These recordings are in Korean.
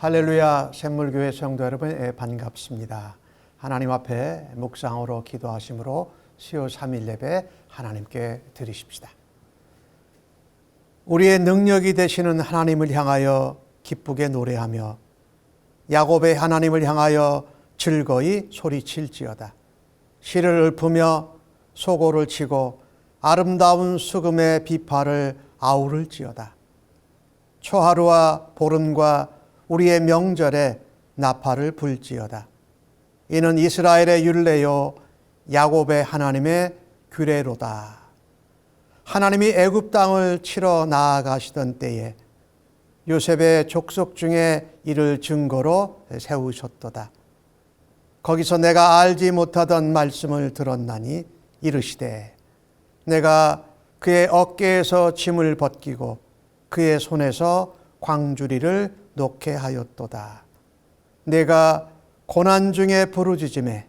할렐루야, 샘물교회 성도 여러분, 반갑습니다. 하나님 앞에 묵상으로 기도하심으로 수요 3일 예배 하나님께 드리십시다. 우리의 능력이 되시는 하나님을 향하여 기쁘게 노래하며 야곱의 하나님을 향하여 즐거이 소리칠지어다. 시를 읊으며 소고를 치고 아름다운 수금의 비파를 아우를지어다. 초하루와 보름과 우리의 명절에 나팔을 불지어다. 이는 이스라엘의 율례요 야곱의 하나님의 규례로다. 하나님이 애굽 땅을 치러 나아가시던 때에 요셉의 족속 중에 이를 증거로 세우셨도다. 거기서 내가 알지 못하던 말씀을 들었나니 이르시되 내가 그의 어깨에서 짐을 벗기고 그의 손에서 광주리를 놓게 하였도다. 내가 고난 중에 부르짖음에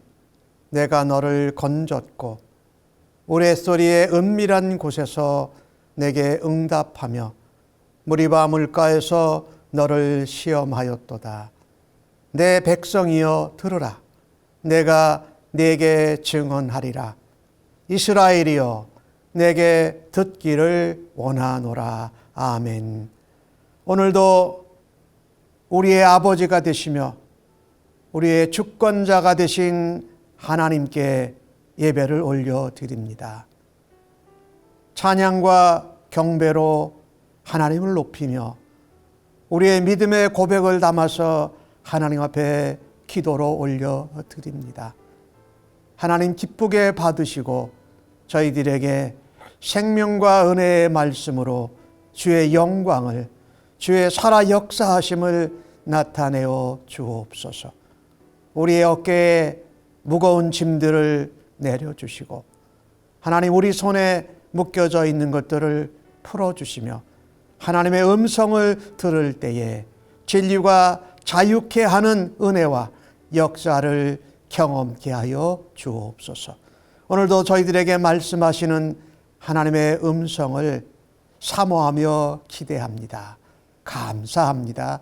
내가 너를 건졌고 우레소리의 은밀한 곳에서 내게 응답하며 무리바 물가에서 너를 시험하였도다. 내 백성이여 들으라. 내가 네게 증언하리라. 이스라엘이여 내게 듣기를 원하노라. 아멘. 오늘도 우리의 아버지가 되시며 우리의 주권자가 되신 하나님께 예배를 올려드립니다. 찬양과 경배로 하나님을 높이며 우리의 믿음의 고백을 담아서 하나님 앞에 기도로 올려드립니다. 하나님 기쁘게 받으시고 저희들에게 생명과 은혜의 말씀으로 주의 영광을, 주의 살아 역사하심을 나타내어 주옵소서. 우리의 어깨에 무거운 짐들을 내려주시고 하나님 우리 손에 묶여져 있는 것들을 풀어주시며 하나님의 음성을 들을 때에 진리가 자유케 하는 은혜와 역사를 경험케 하여 주옵소서. 오늘도 저희들에게 말씀하시는 하나님의 음성을 사모하며 기대합니다. 감사합니다.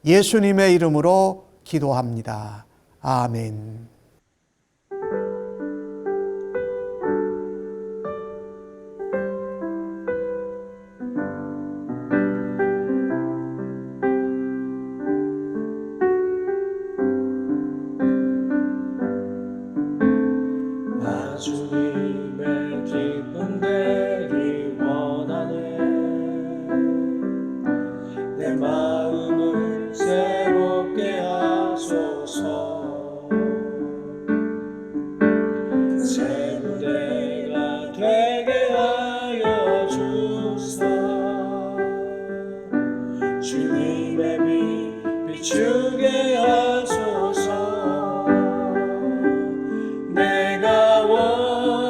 예수님의 이름으로 기도합니다. 아멘. 주님의 기쁨 되기 원하네. 내 마음을 새롭게 하소서. 새 무대가 되게 하여 주사. 주님의 빛 비추게 하소서. 내가 원하는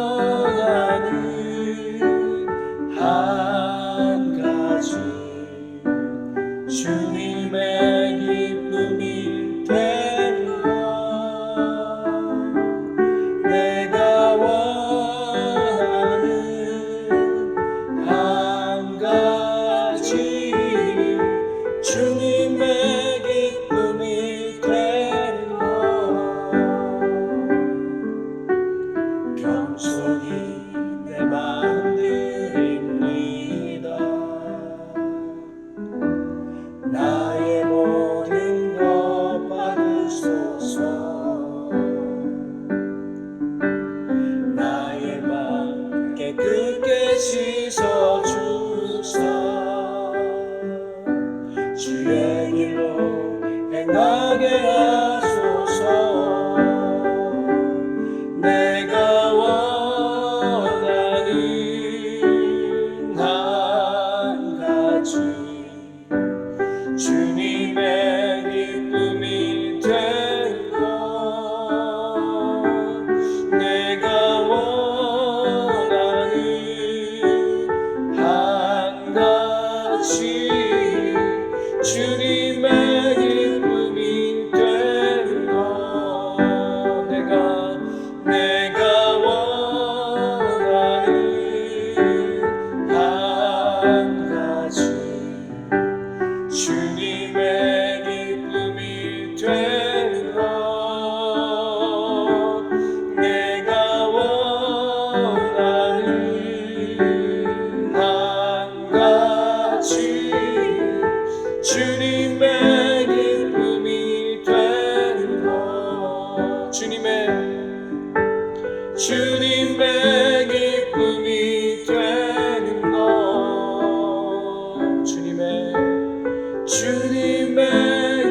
주님의 기쁨이 되는 것 주님의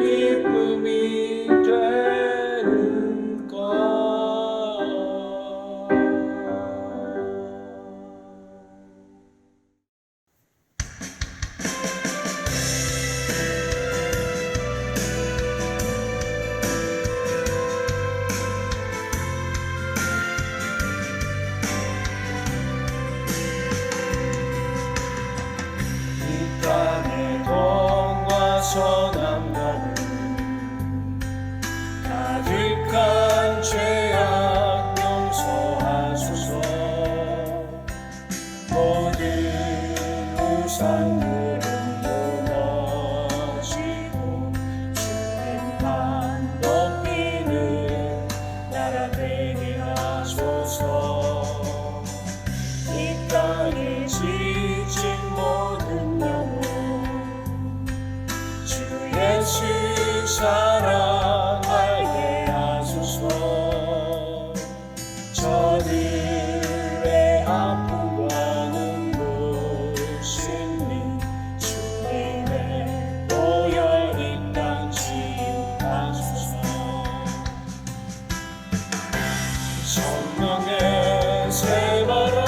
기쁨이 되는 것 땅의 동과 서남가는 가득한 죄악 용서하소서 모든 우상들은 무너지고 주님만 높이는 나라 되게 하소서 이 땅에 지친 모든 영혼 주 예수 사랑하게 하소서 저들의 아픔과 눈물 씻는 주님의 보혈 이 땅 치유하소서 성령의 새바람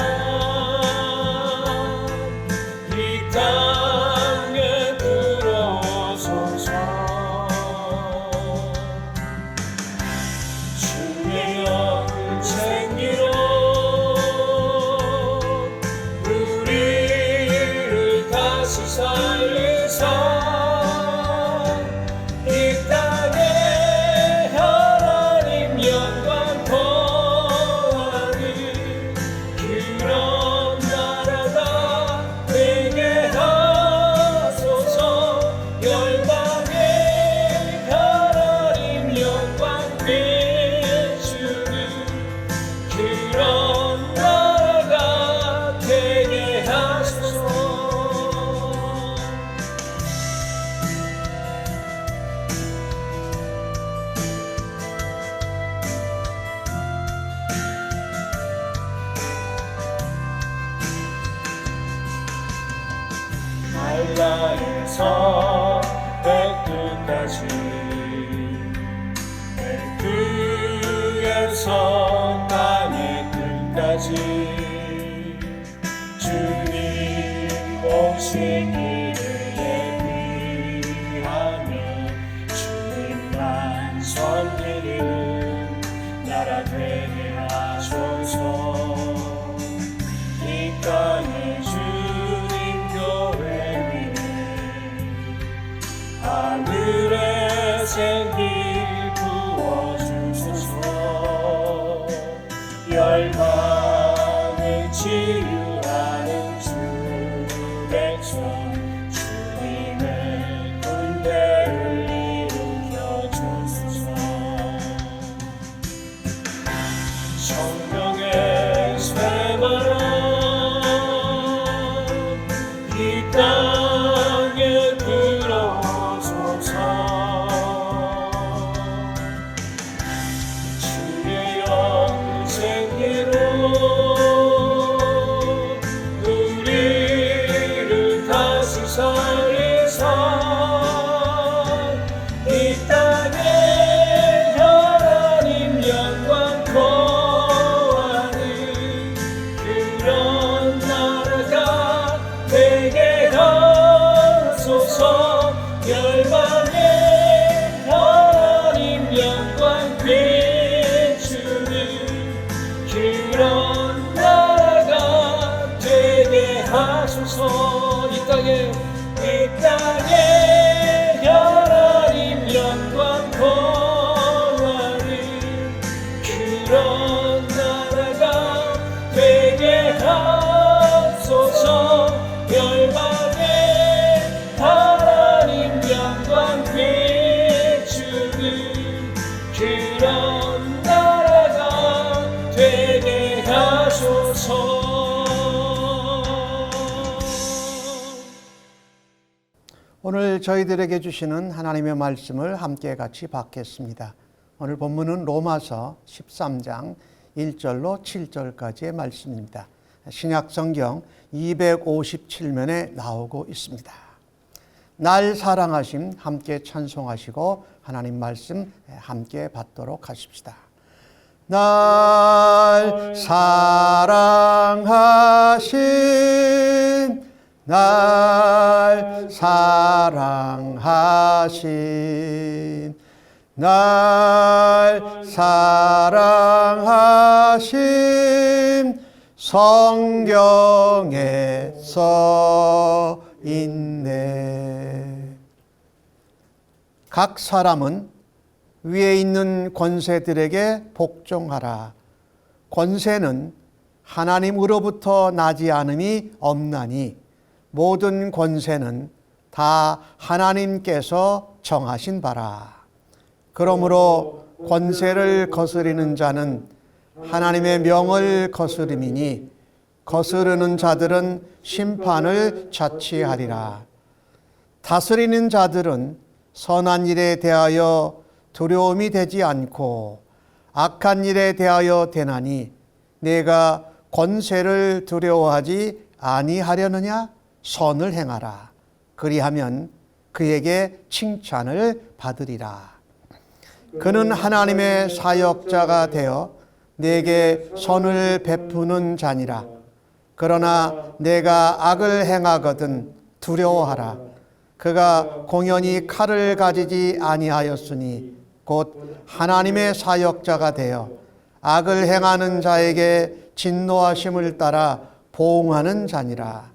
이 땅에 불어오소서 주의 영을 챙기러 우리를 다시 살리사 이 땅에 하나님 영광 거하는 그런 나라가 되게 하소서 열방에 하나님 영광 비추는 그런 나라가 되게 하소서 한라에서 백두까지 백두에서 땅의 끝까지 주님 오시기를 예비하며 주님만 섬기는 나라 되게 하소서 이 땅에 주님 교회 위에 하늘의 생길 부어주소서 열방을 치유하는 주 백성 주님의 군대를 일으켜 주소서 성령의 쇠바람 이 땅에 불어오소서 주의 영을 챙기러 우리를 다시 살리사 이 땅에 하나님 영광 거하는 그런 나라가 되게 하소서 열방에 하나님 영광 비추는 그런 나라가 되게 하소서 이 땅에 하나님 영광 거하는 그런 나라가 되게 하소서 열방에 하나님 영광 비추는 그런 나라가 되게 하소서 오늘 저희들에게 주시는 하나님의 말씀을 함께 같이 받겠습니다. 오늘 본문은 로마서 13장 1절로 7절까지의 말씀입니다. 신약 성경 257면에 나오고 있습니다. 날 사랑하심 함께 찬송하시고 하나님 말씀 함께 받도록 하십시다. 날 사랑하심 날 사랑하심 날 사랑하심 성경에 써 있네. 각 사람은 위에 있는 권세들에게 복종하라. 권세는 하나님으로부터 나지 않음이 없나니 모든 권세는 다 하나님께서 정하신 바라. 그러므로 권세를 거스리는 자는 하나님의 명을 거스름이니 거스르는 자들은 심판을 자취하리라. 다스리는 자들은 선한 일에 대하여 두려움이 되지 않고 악한 일에 대하여 되나니 내가 권세를 두려워하지 아니하려느냐? 선을 행하라. 그리하면 그에게 칭찬을 받으리라. 그는 하나님의 사역자가 되어 내게 선을 베푸는 자니라. 그러나 내가 악을 행하거든 두려워하라. 그가 공연히 칼을 가지지 아니하였으니 곧 하나님의 사역자가 되어 악을 행하는 자에게 진노하심을 따라 보응하는 자니라.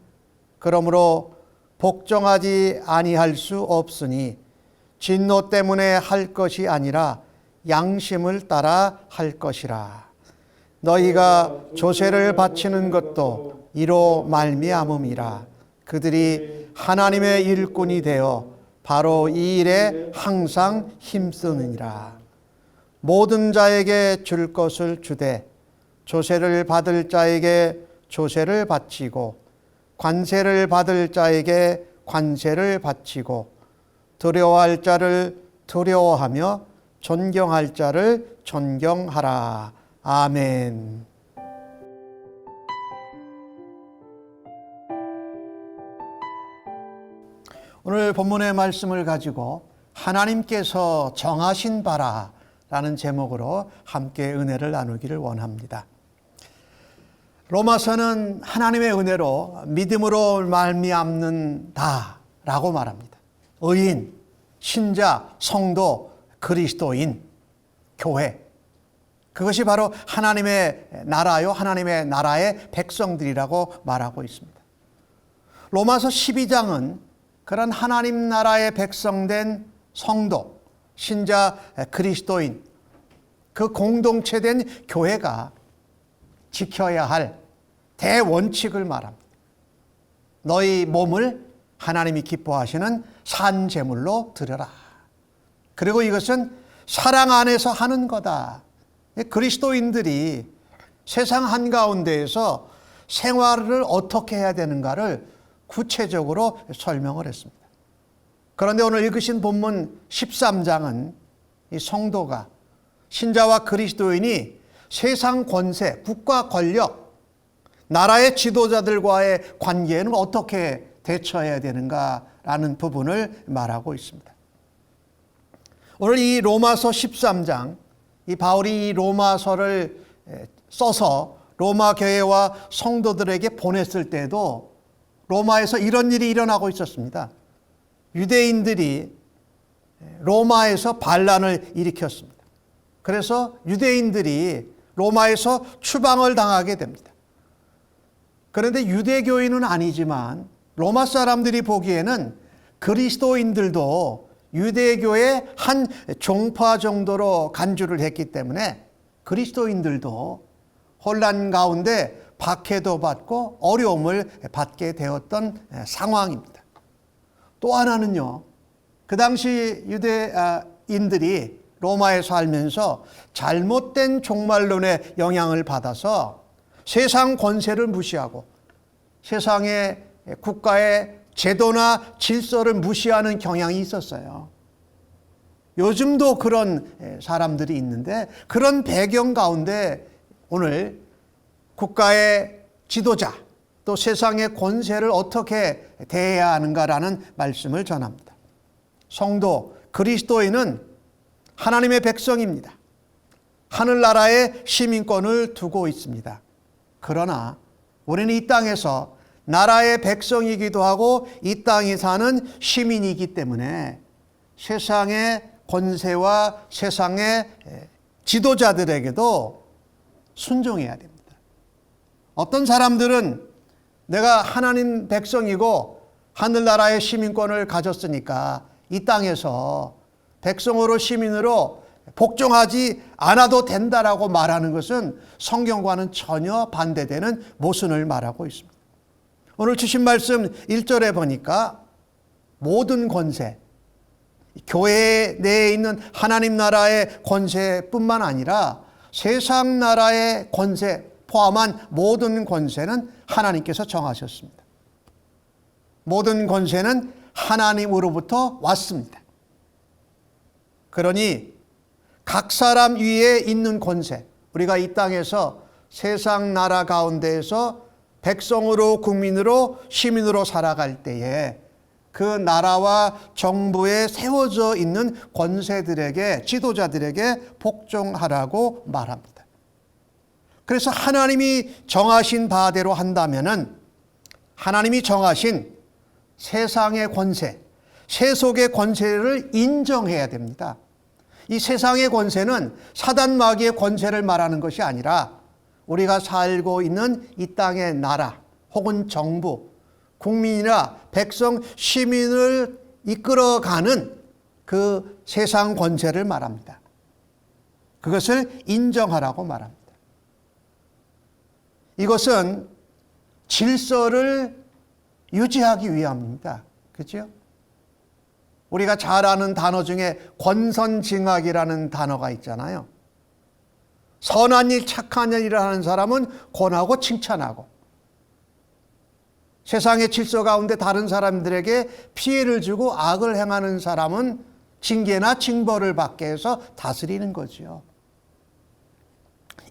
그러므로 복종하지 아니할 수 없으니 진노 때문에 할 것이 아니라 양심을 따라 할 것이라. 너희가 조세를 바치는 것도 이로 말미암음이라. 그들이 하나님의 일꾼이 되어 바로 이 일에 항상 힘쓰느니라. 모든 자에게 줄 것을 주되 조세를 받을 자에게 조세를 바치고 관세를 받을 자에게 관세를 바치고 두려워할 자를 두려워하며 존경할 자를 존경하라. 아멘. 오늘 본문의 말씀을 가지고 하나님께서 정하신 바라 라는 제목으로 함께 은혜를 나누기를 원합니다. 로마서는 하나님의 은혜로 믿음으로 말미암는다 라고 말합니다. 의인, 신자, 성도, 그리스도인, 교회, 그것이 바로 하나님의 나라요 하나님의 나라의 백성들이라고 말하고 있습니다. 로마서 12장은 그런 하나님 나라의 백성된 성도, 신자, 그리스도인, 그 공동체된 교회가 지켜야 할 대원칙을 말합니다. 너희 몸을 하나님이 기뻐하시는 산제물로 드려라. 그리고 이것은 사랑 안에서 하는 거다. 그리스도인들이 세상 한가운데에서 생활을 어떻게 해야 되는가를 구체적으로 설명을 했습니다. 그런데 오늘 읽으신 본문 13장은 이 성도가 신자와 그리스도인이 세상 권세, 국가 권력, 나라의 지도자들과의 관계에는 어떻게 대처해야 되는가라는 부분을 말하고 있습니다. 오늘 이 로마서 13장, 이 바울이 이 로마서를 써서 로마 교회와 성도들에게 보냈을 때도 로마에서 이런 일이 일어나고 있었습니다. 유대인들이 로마에서 반란을 일으켰습니다. 그래서 유대인들이 로마에서 추방을 당하게 됩니다. 그런데 유대교인은 아니지만 로마 사람들이 보기에는 그리스도인들도 유대교의 한 종파 정도로 간주를 했기 때문에 그리스도인들도 혼란 가운데 박해도 받고 어려움을 받게 되었던 상황입니다. 또 하나는요, 그 당시 유대인들이 로마에 살면서 잘못된 종말론의 영향을 받아서 세상 권세를 무시하고 세상의 국가의 제도나 질서를 무시하는 경향이 있었어요. 요즘도 그런 사람들이 있는데, 그런 배경 가운데 오늘 국가의 지도자 또 세상의 권세를 어떻게 대해야 하는가라는 말씀을 전합니다. 성도 그리스도인은 하나님의 백성입니다. 하늘나라의 시민권을 두고 있습니다. 그러나 우리는 이 땅에서 나라의 백성이기도 하고 이 땅에 사는 시민이기 때문에 세상의 권세와 세상의 지도자들에게도 순종해야 됩니다. 어떤 사람들은 내가 하나님 백성이고 하늘나라의 시민권을 가졌으니까 이 땅에서 백성으로 시민으로 복종하지 않아도 된다라고 말하는 것은 성경과는 전혀 반대되는 모순을 말하고 있습니다. 오늘 주신 말씀 1절에 보니까 모든 권세, 교회 내에 있는 하나님 나라의 권세뿐만 아니라 세상 나라의 권세 포함한 모든 권세는 하나님께서 정하셨습니다. 모든 권세는 하나님으로부터 왔습니다. 그러니 각 사람 위에 있는 권세, 우리가 이 땅에서 세상 나라 가운데에서 백성으로, 국민으로, 시민으로 살아갈 때에 그 나라와 정부에 세워져 있는 권세들에게, 지도자들에게 복종하라고 말합니다. 그래서 하나님이 정하신 바대로 한다면은 하나님이 정하신 세상의 권세, 세속의 권세를 인정해야 됩니다. 이 세상의 권세는 사단 마귀의 권세를 말하는 것이 아니라 우리가 살고 있는 이 땅의 나라 혹은 정부, 국민이나 백성, 시민을 이끌어가는 그 세상 권세를 말합니다. 그것을 인정하라고 말합니다. 이것은 질서를 유지하기 위함입니다. 그렇죠? 우리가 잘 아는 단어 중에 권선징악이라는 단어가 있잖아요. 선한 일, 착한 일을 하는 사람은 권하고 칭찬하고, 세상의 질서 가운데 다른 사람들에게 피해를 주고 악을 행하는 사람은 징계나 징벌을 받게 해서 다스리는 거죠.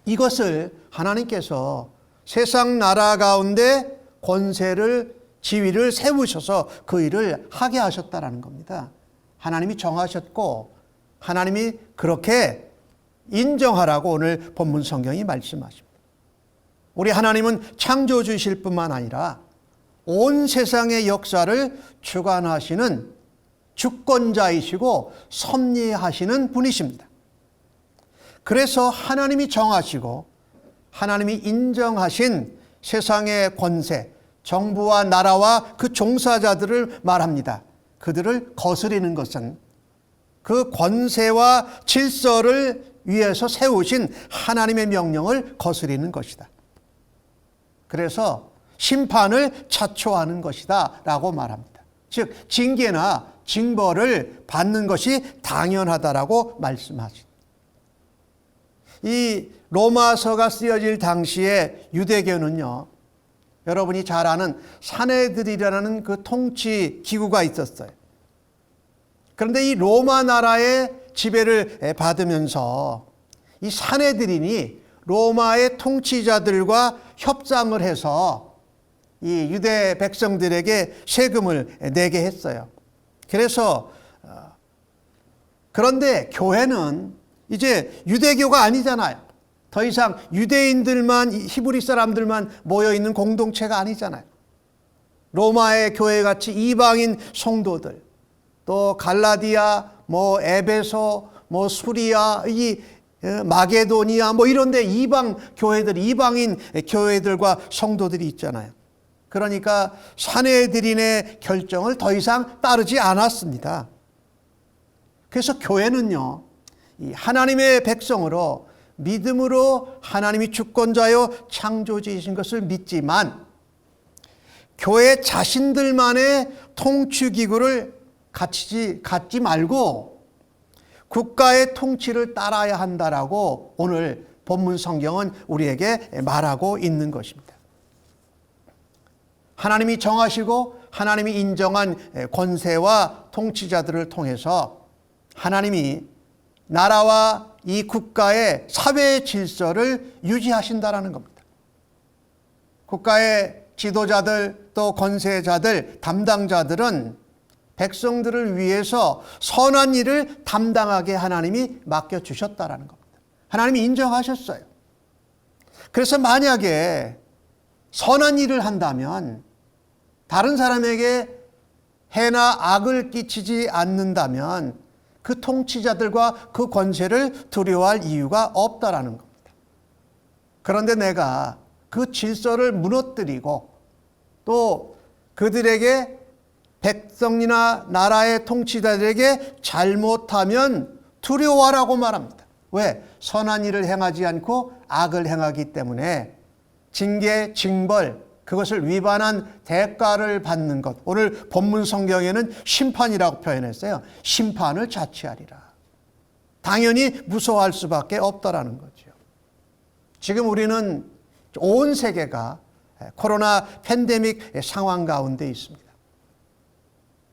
이것을 하나님께서 세상 나라 가운데 권세를, 지위를 세우셔서 그 일을 하게 하셨다라는 겁니다. 하나님이 정하셨고 하나님이 그렇게 인정하라고 오늘 본문 성경이 말씀하십니다. 우리 하나님은 창조주이실 뿐만 아니라 온 세상의 역사를 주관하시는 주권자이시고 섭리하시는 분이십니다. 그래서 하나님이 정하시고 하나님이 인정하신 세상의 권세, 정부와 나라와 그 종사자들을 말합니다. 그들을 거스리는 것은 그 권세와 질서를 위해서 세우신 하나님의 명령을 거스리는 것이다. 그래서 심판을 자초하는 것이다 라고 말합니다. 즉 징계나 징벌을 받는 것이 당연하다라고 말씀하십니다. 이 로마서가 쓰여질 당시에 유대교는요, 여러분이 잘 아는 사내들이라는 그 통치 기구가 있었어요. 그런데 이 로마 나라의 지배를 받으면서 이 사내들인이 로마의 통치자들과 협상을 해서 이 유대 백성들에게 세금을 내게 했어요. 그래서 그런데 교회는 이제 유대교가 아니잖아요. 더 이상 유대인들만, 히브리 사람들만 모여있는 공동체가 아니잖아요. 로마의 교회같이 이방인 성도들, 또 갈라디아, 에베소, 수리아, 이 마게도니아 이런 데 이방 교회들, 이방인 교회들과 성도들이 있잖아요. 그러니까 사내들인의 결정을 더 이상 따르지 않았습니다. 그래서 교회는요, 이 하나님의 백성으로 믿음으로 하나님이 주권자요 창조주이신 것을 믿지만 교회 자신들만의 통치기구를 갖지 말고 국가의 통치를 따라야 한다라고 오늘 본문 성경은 우리에게 말하고 있는 것입니다. 하나님이 정하시고 하나님이 인정한 권세와 통치자들을 통해서 하나님이 나라와 이 국가의 사회의 질서를 유지하신다라는 겁니다. 국가의 지도자들 또 권세자들 담당자들은 백성들을 위해서 선한 일을 담당하게 하나님이 맡겨주셨다라는 겁니다. 하나님이 인정하셨어요. 그래서 만약에 선한 일을 한다면 다른 사람에게 해나 악을 끼치지 않는다면 그 통치자들과 그 권세를 두려워할 이유가 없다라는 겁니다. 그런데 내가 그 질서를 무너뜨리고 또 그들에게 백성이나 나라의 통치자들에게 잘못하면 두려워하라고 말합니다. 왜? 선한 일을 행하지 않고 악을 행하기 때문에 징계, 징벌, 그것을 위반한 대가를 받는 것. 오늘 본문 성경에는 심판이라고 표현했어요. 심판을 자취하리라. 당연히 무서워할 수밖에 없다라는 거죠. 지금 우리는 온 세계가 코로나 팬데믹 상황 가운데 있습니다.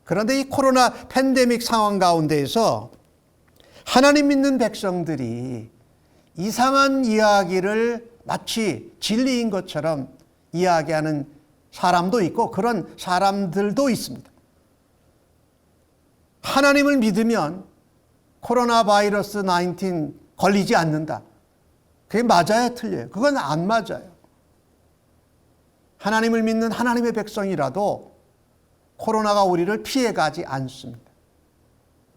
그런데 이 코로나 팬데믹 상황 가운데에서 하나님 믿는 백성들이 이상한 이야기를 마치 진리인 것처럼 이야기하는 사람도 있고 그런 사람들도 있습니다. 하나님을 믿으면 코로나 바이러스 19 걸리지 않는다. 그게 맞아요, 틀려요? 그건 안 맞아요. 하나님을 믿는 하나님의 백성이라도 코로나가 우리를 피해가지 않습니다.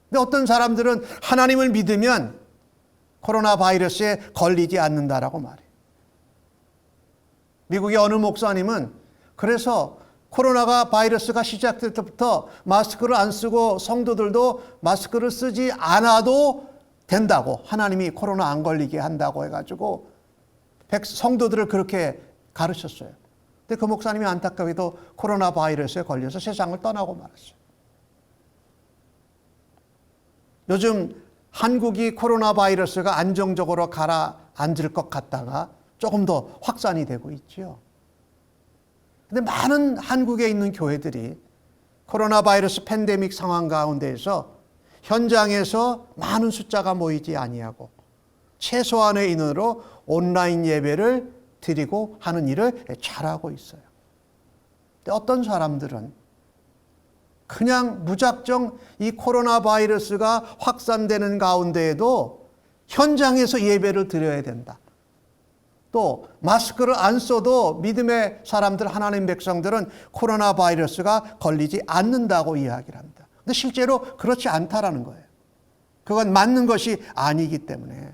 근데 어떤 사람들은 하나님을 믿으면 코로나 바이러스에 걸리지 않는다라고 말해요. 미국의 어느 목사님은 그래서 코로나가 바이러스가 시작될 때부터 마스크를 안 쓰고 성도들도 마스크를 쓰지 않아도 된다고, 하나님이 코로나 안 걸리게 한다고 해가지고 성도들을 그렇게 가르쳤어요. 근데 그 목사님이 안타깝게도 코로나 바이러스에 걸려서 세상을 떠나고 말았어요. 요즘 한국이 코로나 바이러스가 안정적으로 가라앉을 것 같다가 조금 더 확산이 되고 있죠. 근데 많은 한국에 있는 교회들이 코로나 바이러스 팬데믹 상황 가운데에서 현장에서 많은 숫자가 모이지 아니하고 최소한의 인원으로 온라인 예배를 드리고 하는 일을 잘하고 있어요. 근데 어떤 사람들은 그냥 무작정 이 코로나 바이러스가 확산되는 가운데에도 현장에서 예배를 드려야 된다. 또 마스크를 안 써도 믿음의 사람들, 하나님 백성들은 코로나 바이러스가 걸리지 않는다고 이야기를 합니다. 근데 실제로 그렇지 않다라는 거예요. 그건 맞는 것이 아니기 때문에.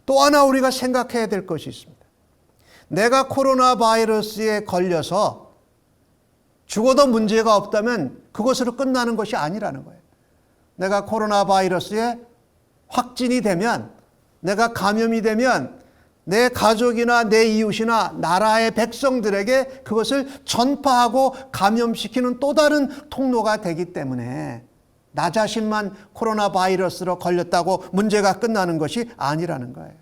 또 하나 우리가 생각해야 될 것이 있습니다. 내가 코로나 바이러스에 걸려서 죽어도 문제가 없다면 그것으로 끝나는 것이 아니라는 거예요. 내가 코로나 바이러스에 확진이 되면, 내가 감염이 되면 내 가족이나 내 이웃이나 나라의 백성들에게 그것을 전파하고 감염시키는 또 다른 통로가 되기 때문에 나 자신만 코로나 바이러스로 걸렸다고 문제가 끝나는 것이 아니라는 거예요.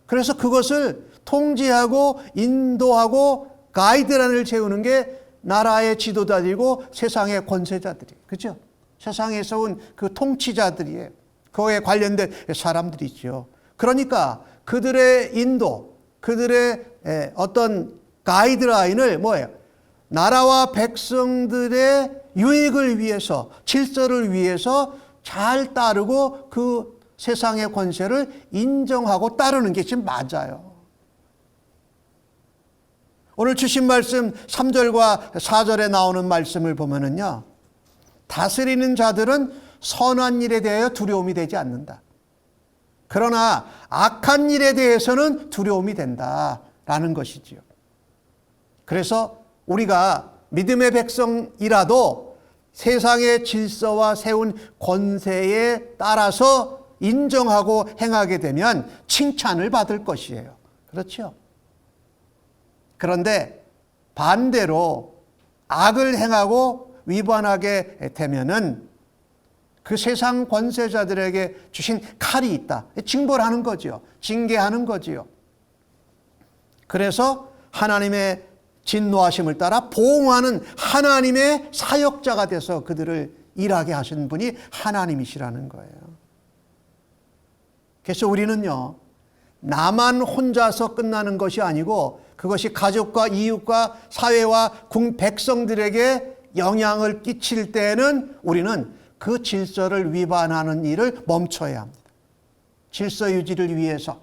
그래서 그것을 통제하고 인도하고 가이드라인을 세우는 게 나라의 지도자들이고 세상의 권세자들이, 그렇죠? 세상에서 온 그 통치자들이에요. 그거에 관련된 사람들이죠. 그러니까 그들의 인도, 그들의 어떤 가이드라인을 뭐예요? 나라와 백성들의 유익을 위해서, 질서를 위해서 잘 따르고 그 세상의 권세를 인정하고 따르는 게 지금 맞아요. 오늘 주신 말씀 3절과 4절에 나오는 말씀을 보면은요, 다스리는 자들은 선한 일에 대하여 두려움이 되지 않는다. 그러나 악한 일에 대해서는 두려움이 된다라는 것이지요. 그래서 우리가 믿음의 백성이라도 세상의 질서와 세운 권세에 따라서 인정하고 행하게 되면 칭찬을 받을 것이에요. 그렇죠? 그런데 반대로 악을 행하고 위반하게 되면은 그 세상 권세자들에게 주신 칼이 있다. 징벌하는 거지요. 징계하는 거지요. 그래서 하나님의 진노하심을 따라 보응하는 하나님의 사역자가 돼서 그들을 일하게 하신 분이 하나님이시라는 거예요. 그래서 우리는요, 나만 혼자서 끝나는 것이 아니고 그것이 가족과 이웃과 사회와 백성들에게 영향을 끼칠 때에는 우리는 그 질서를 위반하는 일을 멈춰야 합니다. 질서 유지를 위해서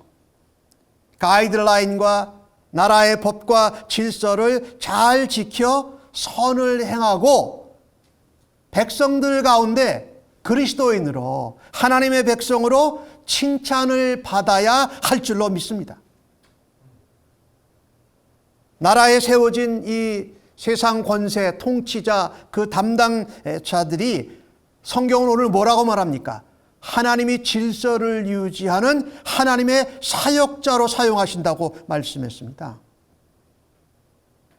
가이드라인과 나라의 법과 질서를 잘 지켜 선을 행하고 백성들 가운데 그리스도인으로 하나님의 백성으로 칭찬을 받아야 할 줄로 믿습니다. 나라에 세워진 이 세상 권세, 통치자, 그 담당자들이 성경은 오늘 뭐라고 말합니까? 하나님이 질서를 유지하는 하나님의 사역자로 사용하신다고 말씀했습니다.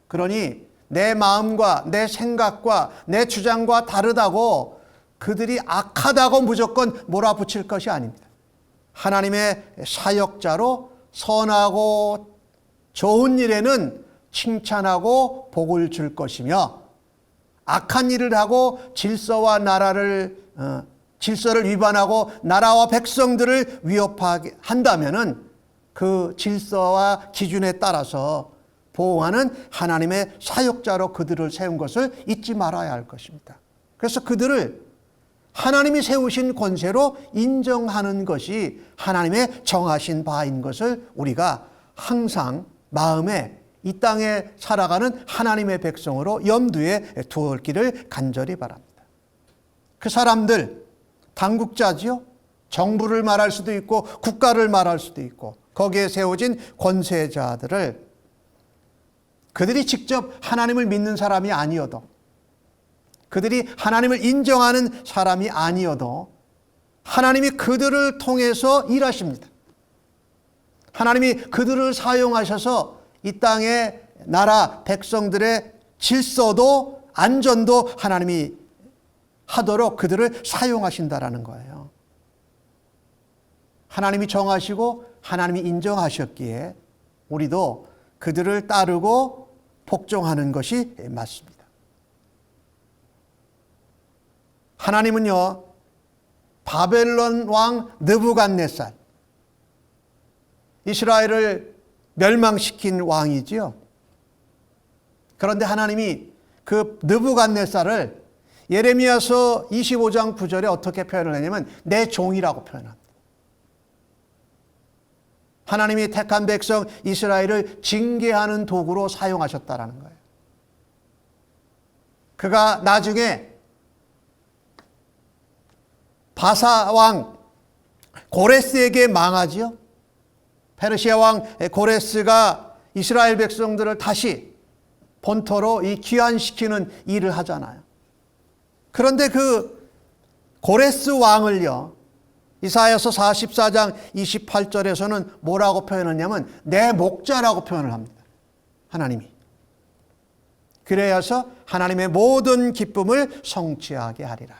그러니 내 마음과 내 생각과 내 주장과 다르다고 그들이 악하다고 무조건 몰아붙일 것이 아닙니다. 하나님의 사역자로 선하고 좋은 일에는 칭찬하고 복을 줄 것이며 악한 일을 하고 질서를 위반하고 나라와 백성들을 위협하게 한다면은 그 질서와 기준에 따라서 보호하는 하나님의 사역자로 그들을 세운 것을 잊지 말아야 할 것입니다. 그래서 그들을 하나님이 세우신 권세로 인정하는 것이 하나님의 정하신 바인 것을 우리가 항상 마음에 이 땅에 살아가는 하나님의 백성으로 염두에 두었기를 간절히 바랍니다. 그 사람들, 당국자지요. 정부를 말할 수도 있고 국가를 말할 수도 있고 거기에 세워진 권세자들을 그들이 직접 하나님을 믿는 사람이 아니어도 그들이 하나님을 인정하는 사람이 아니어도 하나님이 그들을 통해서 일하십니다. 하나님이 그들을 사용하셔서 이 땅의 나라 백성들의 질서도 안전도 하나님이 하도록 그들을 사용하신다라는 거예요. 하나님이 정하시고 하나님이 인정하셨기에 우리도 그들을 따르고 복종하는 것이 맞습니다. 하나님은요, 바벨론 왕 느부갓네살, 이스라엘을 멸망시킨 왕이지요. 그런데 하나님이 그 느부갓네살을 예레미야서 25장 9절에 어떻게 표현을 하냐면 내 종이라고 표현합니다. 하나님이 택한 백성 이스라엘을 징계하는 도구로 사용하셨다라는 거예요. 그가 나중에 바사 왕 고레스에게 망하지요. 페르시아 왕 고레스가 이스라엘 백성들을 다시 본토로 귀환시키는 일을 하잖아요. 그런데 그 고레스 왕을요, 이사야서 44장 28절에서는 뭐라고 표현하냐면 내 목자라고 표현을 합니다. 하나님이. 그래야서 하나님의 모든 기쁨을 성취하게 하리라.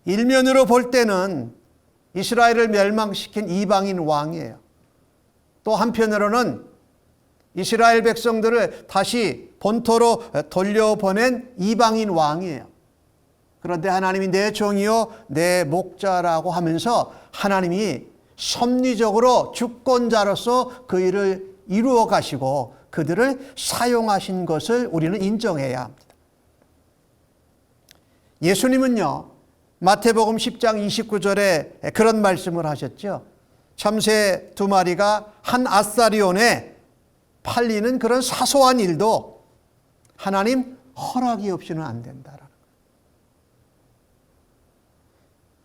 일면으로 볼 때는 이스라엘을 멸망시킨 이방인 왕이에요. 또 한편으로는 이스라엘 백성들을 다시 본토로 돌려보낸 이방인 왕이에요. 그런데 하나님이 내 종이요 내 목자라고 하면서 하나님이 섭리적으로 주권자로서 그 일을 이루어 가시고 그들을 사용하신 것을 우리는 인정해야 합니다. 예수님은요, 마태복음 10장 29절에 그런 말씀을 하셨죠. 참새 2마리가 한 아사리온에 팔리는 그런 사소한 일도 하나님 허락이 없이는 안 된다라는 거예요.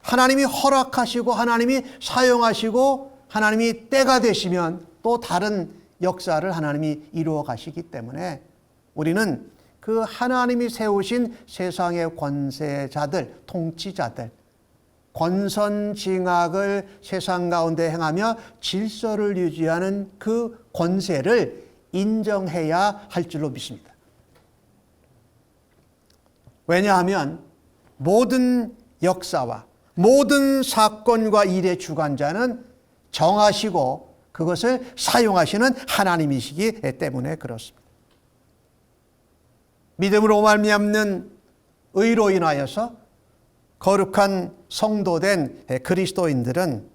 하나님이 허락하시고 하나님이 사용하시고 하나님이 때가 되시면 또 다른 역사를 하나님이 이루어 가시기 때문에 우리는 그 하나님이 세우신 세상의 권세자들, 통치자들, 권선징악을 세상 가운데 행하며 질서를 유지하는 그 권세를 인정해야 할 줄로 믿습니다. 왜냐하면 모든 역사와 모든 사건과 일의 주관자는 정하시고 그것을 사용하시는 하나님이시기 때문에 그렇습니다. 믿음으로 말미암는 의로 인하여서 거룩한 성도된 그리스도인들은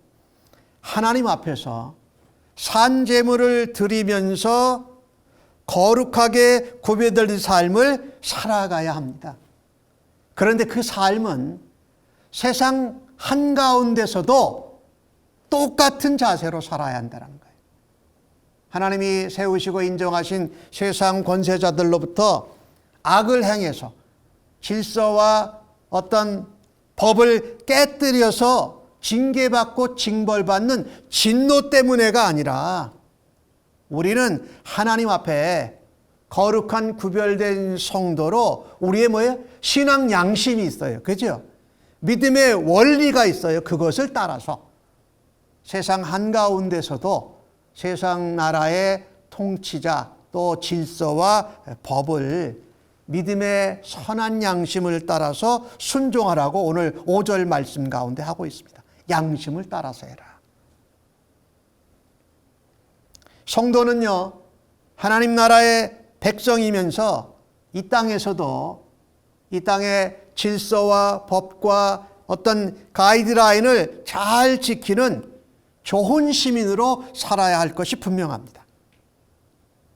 하나님 앞에서 산제물을 드리면서 거룩하게 구별된 삶을 살아가야 합니다. 그런데 그 삶은 세상 한가운데서도 똑같은 자세로 살아야 한다는 거예요. 하나님이 세우시고 인정하신 세상 권세자들로부터 악을 행해서 질서와 어떤 법을 깨뜨려서 징계받고 징벌받는 진노 때문에가 아니라 우리는 하나님 앞에 거룩한 구별된 성도로 우리의 뭐예요? 신앙 양심이 있어요. 그죠? 믿음의 원리가 있어요. 그것을 따라서 세상 한가운데서도 세상 나라의 통치자 또 질서와 법을 믿음의 선한 양심을 따라서 순종하라고 오늘 5절 말씀 가운데 하고 있습니다. 양심을 따라서 해라. 성도는요, 하나님 나라의 백성이면서 이 땅에서도 이 땅의 질서와 법과 어떤 가이드라인을 잘 지키는 좋은 시민으로 살아야 할 것이 분명합니다.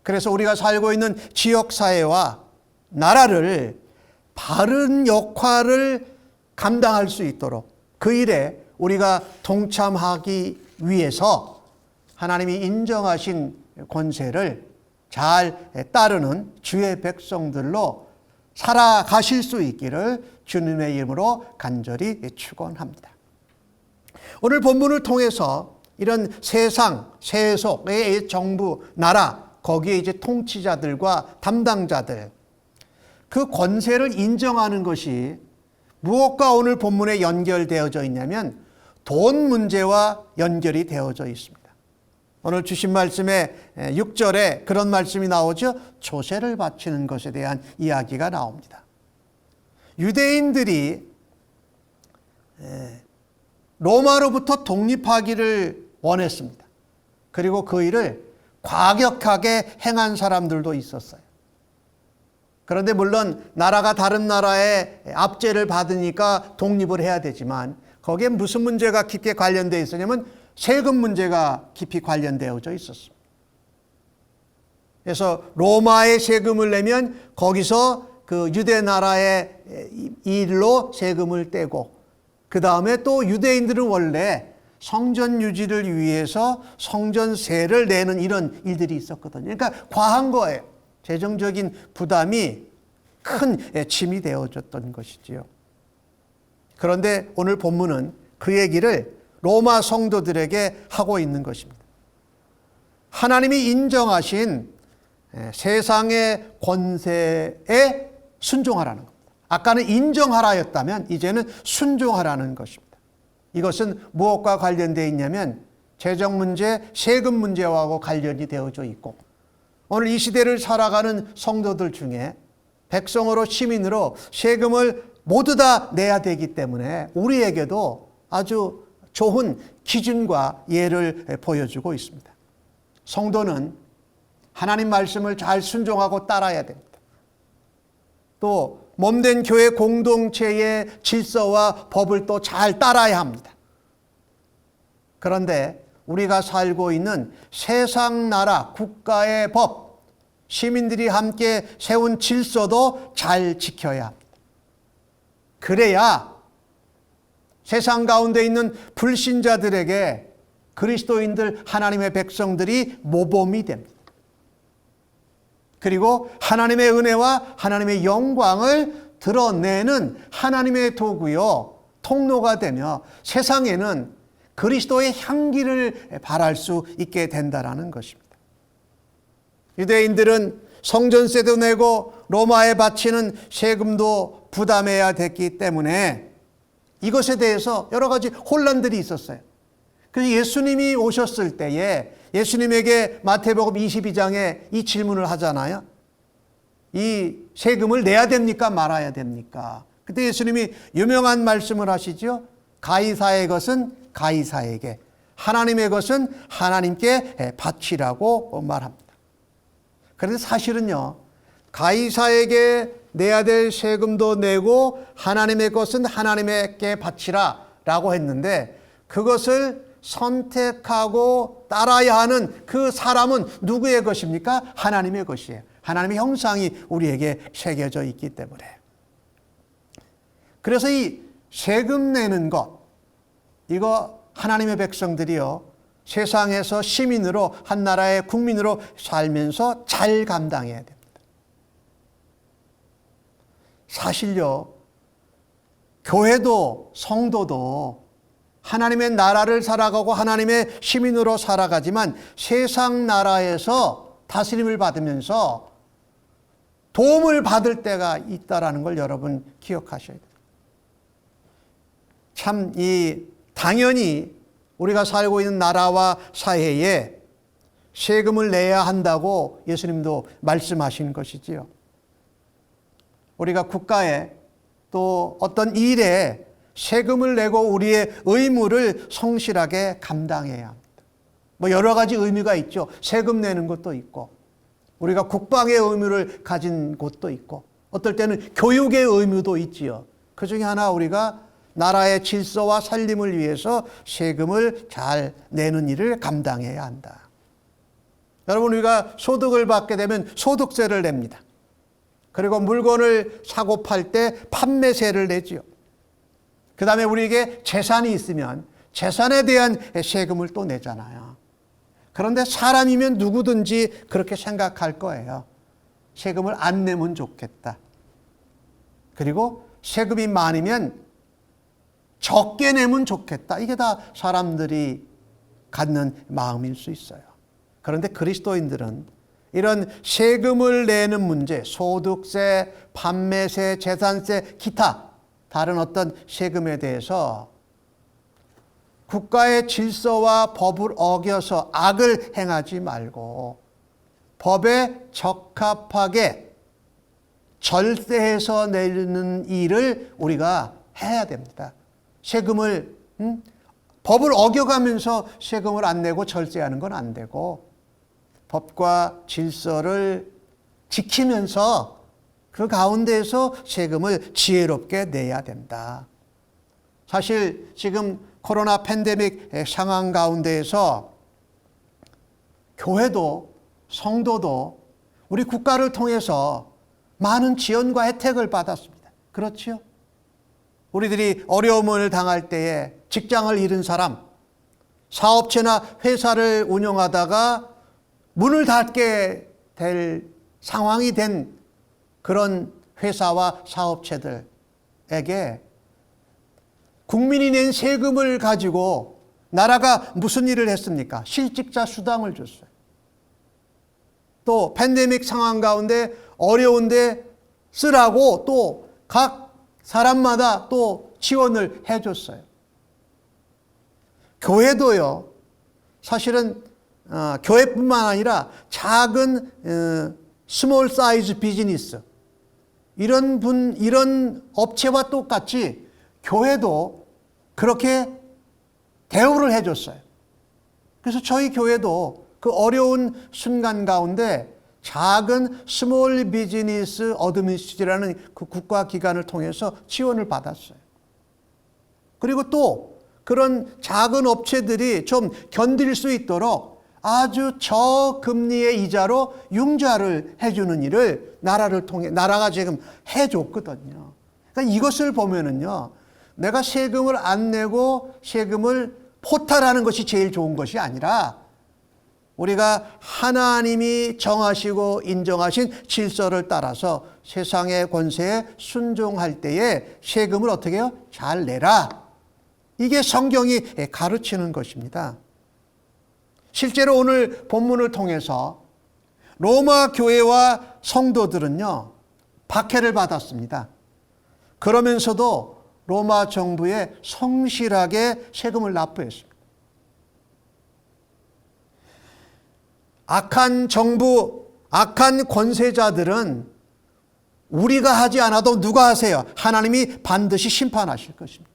그래서 우리가 살고 있는 지역사회와 나라를 바른 역할을 감당할 수 있도록 그 일에 우리가 동참하기 위해서 하나님이 인정하신 권세를 잘 따르는 주의 백성들로 살아가실 수 있기를 주님의 이름으로 간절히 축원합니다. 오늘 본문을 통해서 이런 세상, 세속의 정부, 나라, 거기에 이제 통치자들과 담당자들, 그 권세를 인정하는 것이 무엇과 오늘 본문에 연결되어져 있냐면 돈 문제와 연결이 되어져 있습니다. 오늘 주신 말씀에 6절에 그런 말씀이 나오죠. 조세를 바치는 것에 대한 이야기가 나옵니다. 유대인들이 로마로부터 독립하기를 원했습니다. 그리고 그 일을 과격하게 행한 사람들도 있었어요. 그런데 물론 나라가 다른 나라의 압제를 받으니까 독립을 해야 되지만 거기에 무슨 문제가 깊게 관련되어 있었냐면 세금 문제가 깊이 관련되어져 있었습니다. 그래서 로마에 세금을 내면 거기서 그 유대 나라의 일로 세금을 떼고 그 다음에 또 유대인들은 원래 성전 유지를 위해서 성전세를 내는 이런 일들이 있었거든요. 그러니까 과한 거예요. 재정적인 부담이 큰 짐이 되어졌던 것이지요. 그런데 오늘 본문은 그 얘기를 로마 성도들에게 하고 있는 것입니다. 하나님이 인정하신 세상의 권세에 순종하라는 겁니다. 아까는 인정하라였다면 이제는 순종하라는 것입니다. 이것은 무엇과 관련되어 있냐면 재정 문제, 세금 문제와 관련이 되어져 있고 오늘 이 시대를 살아가는 성도들 중에 백성으로 시민으로 세금을 모두 다 내야 되기 때문에 우리에게도 아주 좋은 기준과 예를 보여주고 있습니다. 성도는 하나님 말씀을 잘 순종하고 따라야 됩니다. 또 몸된 교회 공동체의 질서와 법을 또 잘 따라야 합니다. 그런데 우리가 살고 있는 세상 나라, 국가의 법, 시민들이 함께 세운 질서도 잘 지켜야 합니다. 그래야 세상 가운데 있는 불신자들에게 그리스도인들 하나님의 백성들이 모범이 됩니다. 그리고 하나님의 은혜와 하나님의 영광을 드러내는 하나님의 도구요 통로가 되며 세상에는 그리스도의 향기를 발할 수 있게 된다라는 것입니다. 유대인들은 성전세도 내고 로마에 바치는 세금도 부담해야 됐기 때문에 이것에 대해서 여러 가지 혼란들이 있었어요. 그래서 예수님이 오셨을 때에 예수님에게 마태복음 22장에 이 질문을 하잖아요. 이 세금을 내야 됩니까? 말아야 됩니까? 그때 예수님이 유명한 말씀을 하시죠. 가이사의 것은 가이사에게, 하나님의 것은 하나님께 바치라고 말합니다. 그런데 사실은요, 가이사에게 내야 될 세금도 내고 하나님의 것은 하나님께 바치라 라고 했는데, 그것을 선택하고 따라야 하는 그 사람은 누구의 것입니까? 하나님의 것이에요. 하나님의 형상이 우리에게 새겨져 있기 때문에. 그래서 이 세금 내는 것, 이거 하나님의 백성들이요, 세상에서 시민으로, 한 나라의 국민으로 살면서 잘 감당해야 됩니다. 사실요, 교회도 성도도 하나님의 나라를 살아가고 하나님의 시민으로 살아가지만 세상 나라에서 다스림을 받으면서 도움을 받을 때가 있다라는 걸 여러분 기억하셔야 돼요. 참 당연히 우리가 살고 있는 나라와 사회에 세금을 내야 한다고 예수님도 말씀하신 것이지요. 우리가 국가에 또 어떤 일에 세금을 내고 우리의 의무를 성실하게 감당해야 합니다. 여러 가지 의미가 있죠. 세금 내는 것도 있고, 우리가 국방의 의무를 가진 곳도 있고, 어떨 때는 교육의 의무도 있지요. 그 중에 하나, 우리가 나라의 질서와 살림을 위해서 세금을 잘 내는 일을 감당해야 한다. 여러분, 우리가 소득을 받게 되면 소득세를 냅니다. 그리고 물건을 사고 팔 때 판매세를 내지요. 그 다음에 우리에게 재산이 있으면 재산에 대한 세금을 또 내잖아요. 그런데 사람이면 누구든지 그렇게 생각할 거예요. 세금을 안 내면 좋겠다. 그리고 세금이 많으면 적게 내면 좋겠다. 이게 다 사람들이 갖는 마음일 수 있어요. 그런데 그리스도인들은 이런 세금을 내는 문제, 소득세, 판매세, 재산세, 기타 다른 어떤 세금에 대해서 국가의 질서와 법을 어겨서 악을 행하지 말고 법에 적합하게 절세해서 내는 일을 우리가 해야 됩니다. 세금을 법을 어겨가면서 세금을 안 내고 절세하는 건 안 되고, 법과 질서를 지키면서 그 가운데에서 세금을 지혜롭게 내야 된다. 사실 지금 코로나 팬데믹 상황 가운데에서 교회도 성도도 우리 국가를 통해서 많은 지원과 혜택을 받았습니다. 그렇죠? 우리들이 어려움을 당할 때에 직장을 잃은 사람, 사업체나 회사를 운영하다가 문을 닫게 될 상황이 된 그런 회사와 사업체들에게 국민이 낸 세금을 가지고 나라가 무슨 일을 했습니까? 실직자 수당을 줬어요. 또 팬데믹 상황 가운데 어려운데 쓰라고 또 각 사람마다 또 지원을 해줬어요. 교회도요, 사실은 교회뿐만 아니라 작은 스몰 사이즈 비즈니스, 이런 업체와 똑같이 교회도 그렇게 대우를 해줬어요. 그래서 저희 교회도 그 어려운 순간 가운데 작은 스몰 비즈니스 어드미니스트레이션이라는 그 국가기관을 통해서 지원을 받았어요. 그리고 또 그런 작은 업체들이 좀 견딜 수 있도록 아주 저금리의 이자로 융자를 해주는 일을 나라가 지금 해줬거든요. 그러니까 이것을 보면은요, 내가 세금을 안 내고 세금을 포탈하는 것이 제일 좋은 것이 아니라 우리가 하나님이 정하시고 인정하신 질서를 따라서 세상의 권세에 순종할 때에 세금을 어떻게 해요? 잘 내라. 이게 성경이 가르치는 것입니다. 실제로 오늘 본문을 통해서 로마 교회와 성도들은요, 박해를 받았습니다. 그러면서도 로마 정부에 성실하게 세금을 납부했습니다. 악한 정부, 악한 권세자들은 우리가 하지 않아도 누가 하세요? 하나님이 반드시 심판하실 것입니다.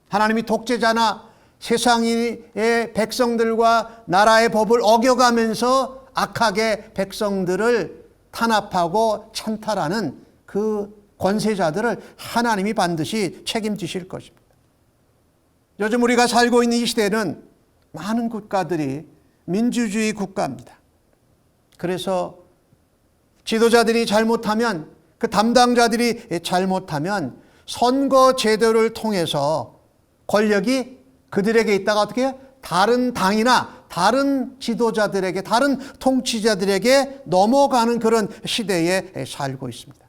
하나님이 독재자나 세상의 백성들과 나라의 법을 어겨가면서 악하게 백성들을 탄압하고 찬탈하는 그 권세자들을 하나님이 반드시 책임지실 것입니다. 요즘 우리가 살고 있는 이 시대는 많은 국가들이 민주주의 국가입니다. 그래서 지도자들이 잘못하면, 그 담당자들이 잘못하면 선거 제도를 통해서 권력이 그들에게 있다가 어떻게 해요? 다른 당이나 다른 지도자들에게, 다른 통치자들에게 넘어가는 그런 시대에 살고 있습니다.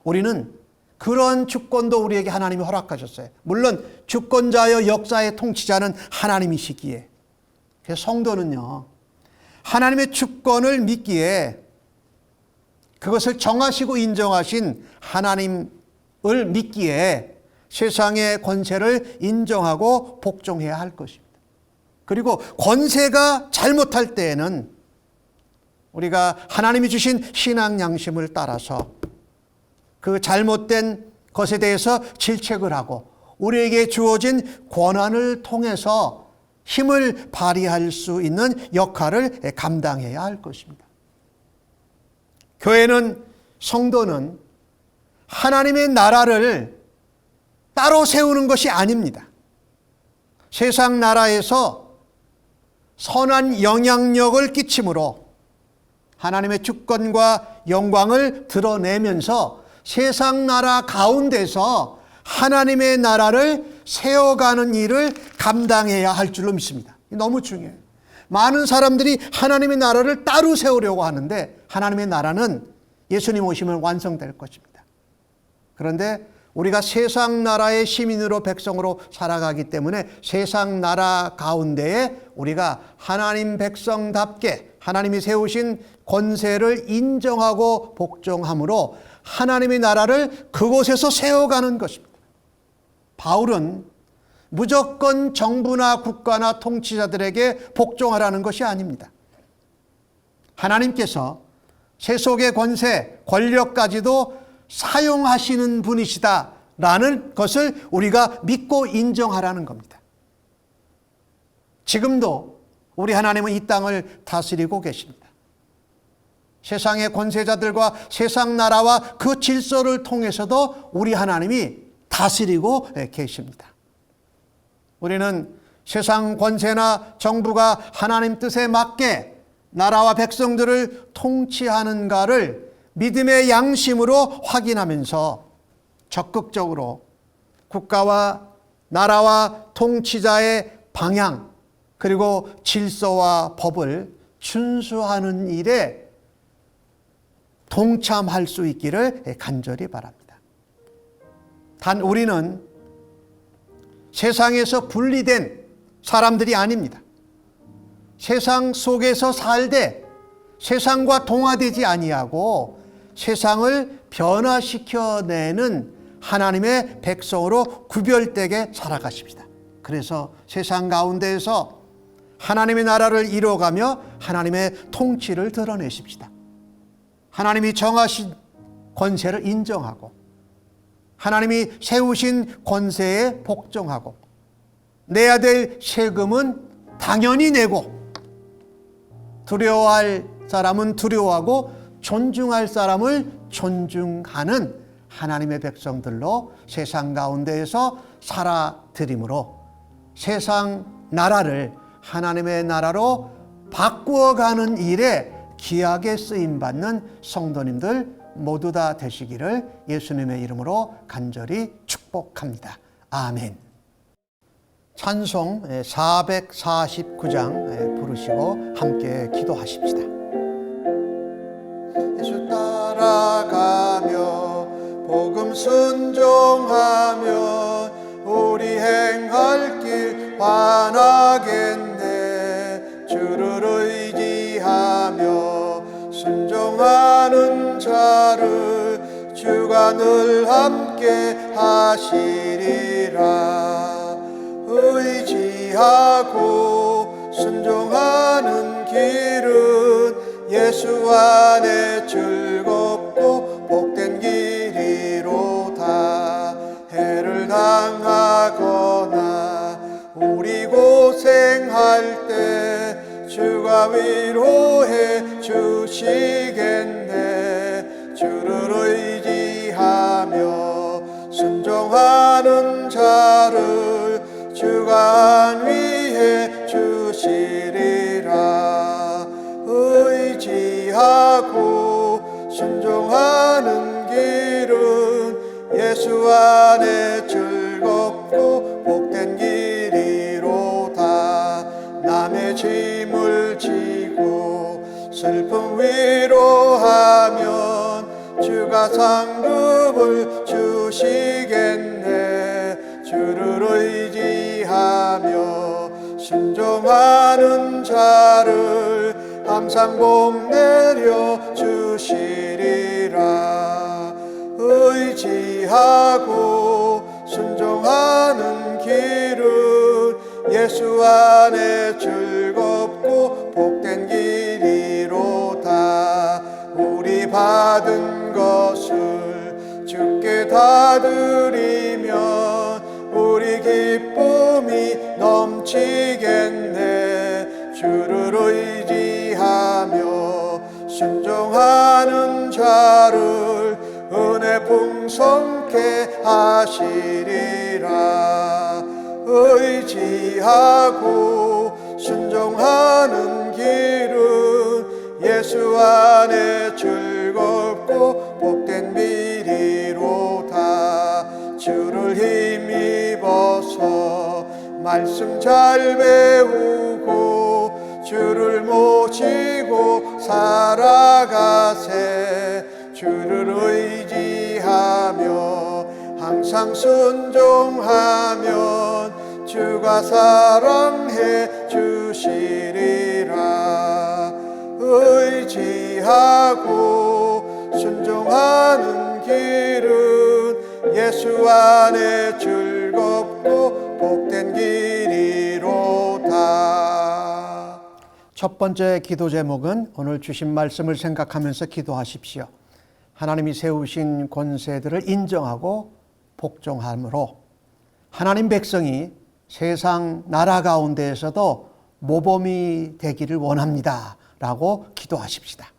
우리는 그런 주권도 우리에게 하나님이 허락하셨어요. 물론 주권자여 역사의 통치자는 하나님이시기에. 그래서 성도는요, 하나님의 주권을 믿기에 그것을 정하시고 인정하신 하나님을 믿기에 세상의 권세를 인정하고 복종해야 할 것입니다. 그리고 권세가 잘못할 때에는 우리가 하나님이 주신 신앙 양심을 따라서 그 잘못된 것에 대해서 질책을 하고 우리에게 주어진 권한을 통해서 힘을 발휘할 수 있는 역할을 감당해야 할 것입니다. 교회는, 성도는 하나님의 나라를 따로 세우는 것이 아닙니다. 세상 나라에서 선한 영향력을 끼침으로 하나님의 주권과 영광을 드러내면서 세상 나라 가운데서 하나님의 나라를 세워가는 일을 감당해야 할 줄로 믿습니다. 너무 중요해요. 많은 사람들이 하나님의 나라를 따로 세우려고 하는데 하나님의 나라는 예수님 오시면 완성될 것입니다. 그런데 우리가 세상 나라의 시민으로, 백성으로 살아가기 때문에 세상 나라 가운데에 우리가 하나님 백성답게 하나님이 세우신 권세를 인정하고 복종함으로 하나님의 나라를 그곳에서 세워가는 것입니다. 바울은 무조건 정부나 국가나 통치자들에게 복종하라는 것이 아닙니다. 하나님께서 세속의 권세, 권력까지도 사용하시는 분이시다라는 것을 우리가 믿고 인정하라는 겁니다. 지금도 우리 하나님은 이 땅을 다스리고 계십니다. 세상의 권세자들과 세상 나라와 그 질서를 통해서도 우리 하나님이 다스리고 계십니다. 우리는 세상 권세나 정부가 하나님 뜻에 맞게 나라와 백성들을 통치하는가를 믿음의 양심으로 확인하면서 적극적으로 국가와 나라와 통치자의 방향 그리고 질서와 법을 준수하는 일에 동참할 수 있기를 간절히 바랍니다. 단 우리는 세상에서 분리된 사람들이 아닙니다. 세상 속에서 살되 세상과 동화되지 아니하고 세상을 변화시켜내는 하나님의 백성으로 구별되게 살아가십니다. 그래서 세상 가운데에서 하나님의 나라를 이루어가며 하나님의 통치를 드러내십시다. 하나님이 정하신 권세를 인정하고 하나님이 세우신 권세에 복종하고 내야 될 세금은 당연히 내고 두려워할 사람은 두려워하고 존중할 사람을 존중하는 하나님의 백성들로 세상 가운데에서 살아드림으로 세상 나라를 하나님의 나라로 바꾸어가는 일에 귀하게 쓰임받는 성도님들 모두 다 되시기를 예수님의 이름으로 간절히 축복합니다. 아멘. 찬송 449장 부르시고 함께 기도하십시다. 예수 따라가며 복음 순종하며 우리 행할 길 환하겠네. 주를 의지하며 순종하는 자를 주가 늘 함께 하시리라. 의지하고 순종하는 길은 예수 안에 즐겁고 복된 길이로다. 해를 당하거나 우리 고생할 때 주가 위로해 주시 주시리라. 의지하고 순종하는 길은 예수 안에 즐겁고 복된 길이로다. 남의 짐을 지고 슬픔 위로하면 주가 상급을 주시겠네. 주를 의지하며 순종하는 자를 항상 복 내려 주시리라. 의지하고 순종하는 길은 예수 안에 즐겁고 복된 길이로다. 우리 받은 것을 주께 다 드리면 우리 기쁨이 넘치겠네. 주를 의지하며 순종하는 자를 은혜 풍성케 하시리라. 의지하고 순종하는 길은 예수 안에 즐겁고 복된 길이로다. 주를 힘입어서 말씀 잘 배우고 주를 모시고 살아가세. 주를 의지하며 항상 순종하면 주가 사랑해 주시리라. 의지하고 순종하는 길은 예수 안에 즐겁고 복된 길이로다. 첫 번째 기도 제목은 오늘 주신 말씀을 생각하면서 기도하십시오. 하나님이 세우신 권세들을 인정하고 복종함으로 하나님 백성이 세상 나라 가운데에서도 모범이 되기를 원합니다 라고 기도하십시다.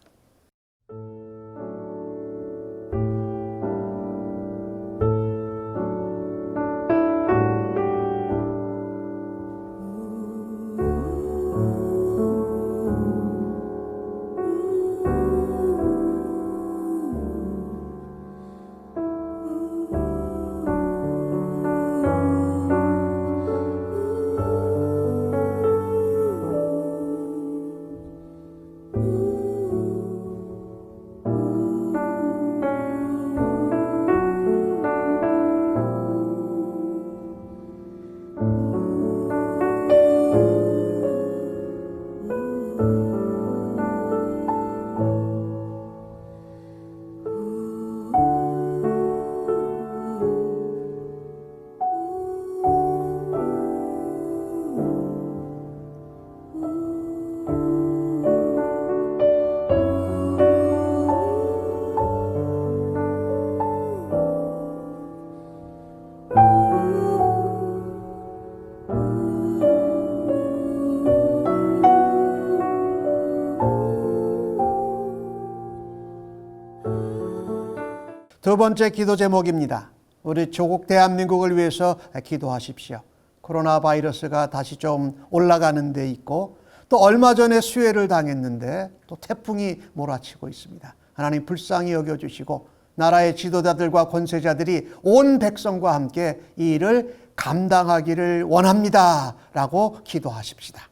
두 번째 기도 제목입니다. 우리 조국 대한민국을 위해서 기도하십시오. 코로나 바이러스가 다시 좀 올라가는 데 있고 또 얼마 전에 수해를 당했는데 또 태풍이 몰아치고 있습니다. 하나님 불쌍히 여겨주시고 나라의 지도자들과 권세자들이 온 백성과 함께 이 일을 감당하기를 원합니다 라고 기도하십시다.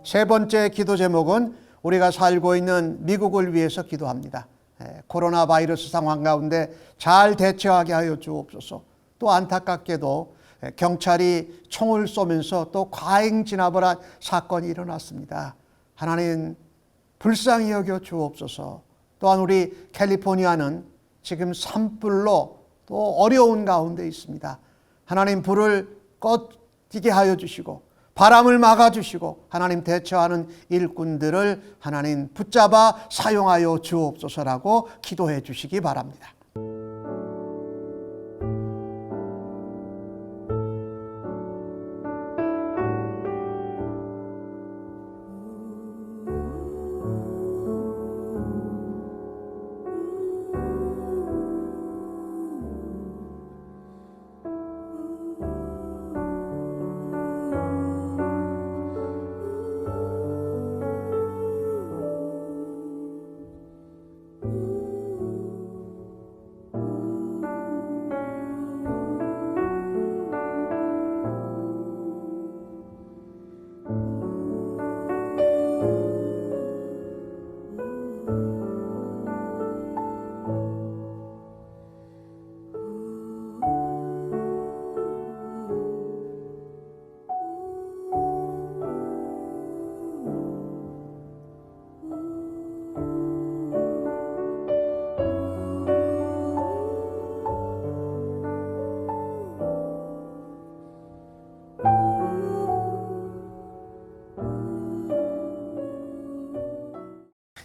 세 번째 기도 제목은 우리가 살고 있는 미국을 위해서 기도합니다. 코로나 바이러스 상황 가운데 잘 대처하게 하여 주옵소서. 또 안타깝게도 경찰이 총을 쏘면서 또 과잉 진압을 한 사건이 일어났습니다. 하나님 불쌍히 여겨 주옵소서. 또한 우리 캘리포니아는 지금 산불로 또 어려운 가운데 있습니다. 하나님 불을 꺼지게 하여 주시고 바람을 막아주시고 하나님 대처하는 일꾼들을 하나님 붙잡아 사용하여 주옵소서라고 기도해 주시기 바랍니다.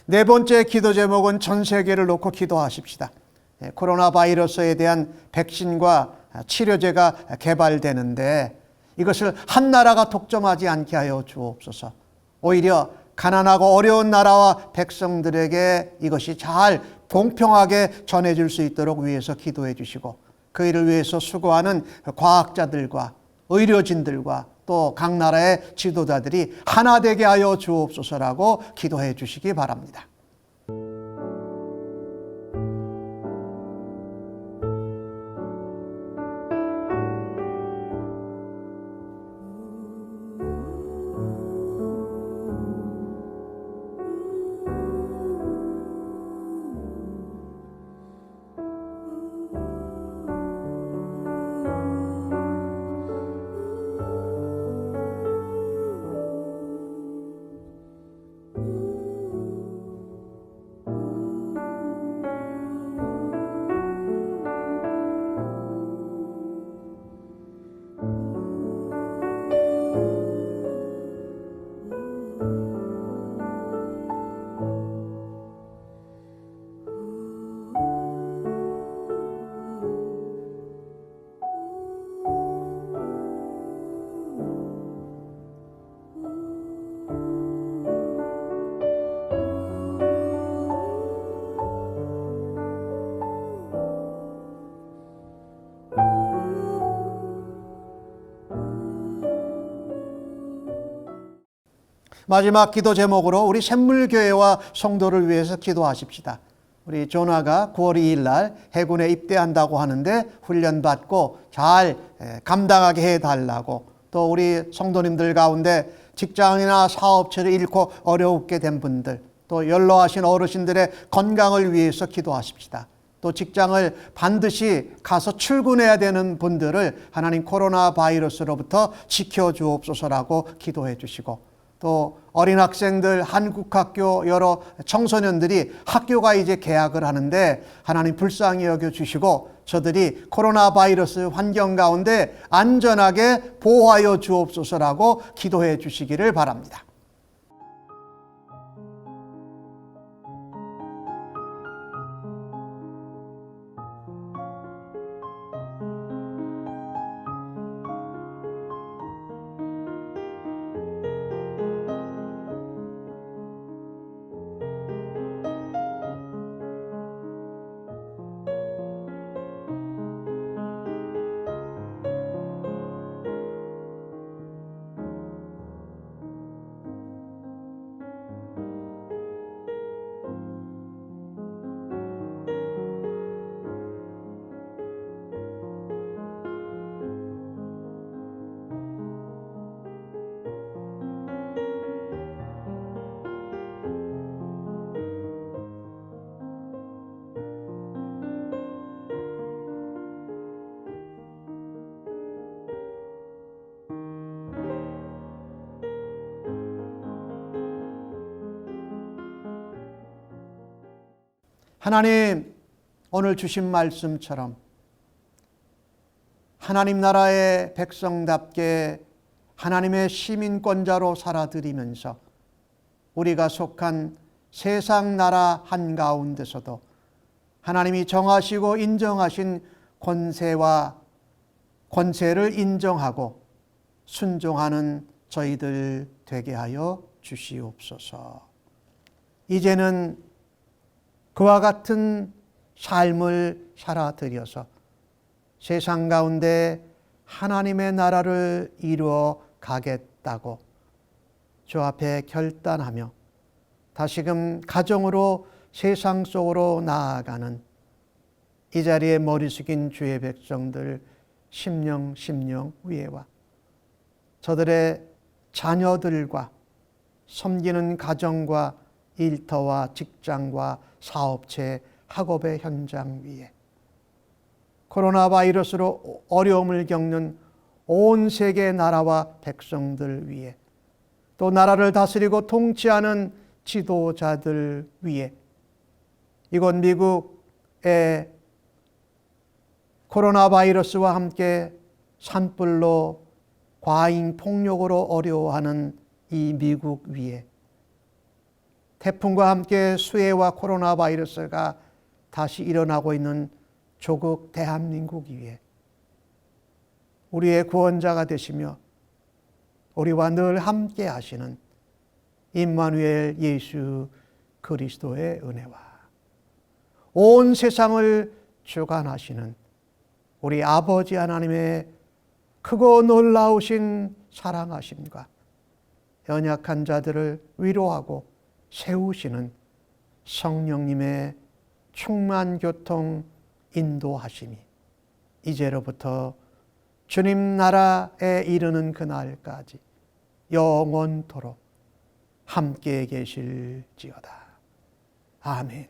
네 번째 기도 제목은 전 세계를 놓고 기도하십시다. 코로나 바이러스에 대한 백신과 치료제가 개발되는데 이것을 한 나라가 독점하지 않게 하여 주옵소서. 오히려 가난하고 어려운 나라와 백성들에게 이것이 잘 공평하게 전해질 수 있도록 위해서 기도해 주시고 그 일을 위해서 수고하는 과학자들과 의료진들과 또 각 나라의 지도자들이 하나 되게 하여 주옵소서라고 기도해 주시기 바랍니다. 마지막 기도 제목으로 우리 샘물교회와 성도를 위해서 기도하십시다. 우리 조나가 9월 2일 날 해군에 입대한다고 하는데 훈련받고 잘 감당하게 해달라고, 또 우리 성도님들 가운데 직장이나 사업체를 잃고 어렵게 된 분들, 또 연로하신 어르신들의 건강을 위해서 기도하십시다. 또 직장을 반드시 가서 출근해야 되는 분들을 하나님 코로나 바이러스로부터 지켜주옵소서라고 기도해 주시고, 또 어린 학생들, 한국학교 여러 청소년들이 학교가 이제 개학을 하는데 하나님 불쌍히 여겨주시고 저들이 코로나 바이러스 환경 가운데 안전하게 보호하여 주옵소서라고 기도해 주시기를 바랍니다. 하나님, 오늘 주신 말씀처럼 하나님 나라의 백성답게 하나님의 시민권자로 살아드리면서 우리가 속한 세상 나라 한가운데서도 하나님이 정하시고 인정하신 권세를 인정하고 순종하는 저희들 되게 하여 주시옵소서. 이제는 그와 같은 삶을 살아드려서 세상 가운데 하나님의 나라를 이루어 가겠다고 주 앞에 결단하며 다시금 가정으로 세상 속으로 나아가는 이 자리에 머리 숙인 주의 백성들 심령 위에와 저들의 자녀들과 섬기는 가정과 일터와 직장과 사업체, 학업의 현장 위에 코로나 바이러스로 어려움을 겪는 온 세계 나라와 백성들 위에 또 나라를 다스리고 통치하는 지도자들 위에 이곳 미국의 코로나 바이러스와 함께 산불로 과잉 폭력으로 어려워하는 이 미국 위에 태풍과 함께 수해와 코로나 바이러스가 다시 일어나고 있는 조국 대한민국 위에 우리의 구원자가 되시며 우리와 늘 함께 하시는 임마누엘 예수 그리스도의 은혜와 온 세상을 주관하시는 우리 아버지 하나님의 크고 놀라우신 사랑하심과 연약한 자들을 위로하고 세우시는 성령님의 충만 교통 인도하심이 이제로부터 주님 나라에 이르는 그날까지 영원토록 함께 계실지어다. 아멘.